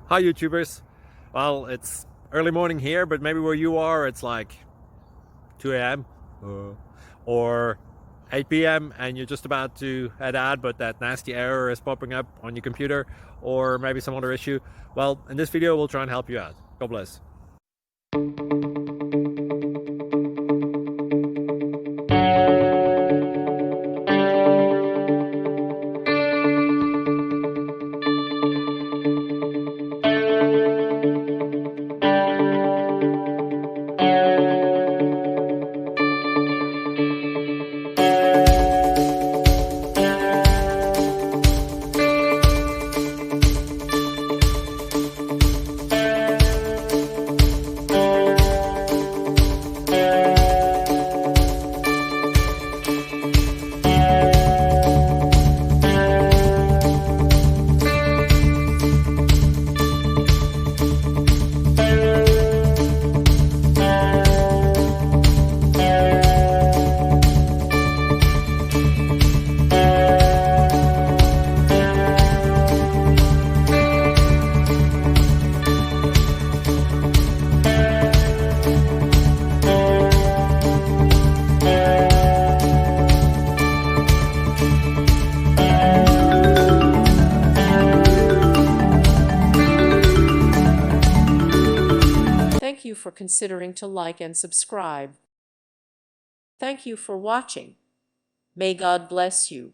Hi YouTubers. Well, it's early morning here, but maybe where you are it's like 2 a.m. or 8 p.m. and you're just about to head out, but that nasty error is popping up on your computer, or maybe some other issue. Well, in this video we'll try and help you out. God bless. Thank you for considering to like and subscribe. Thank you for watching. May God bless you.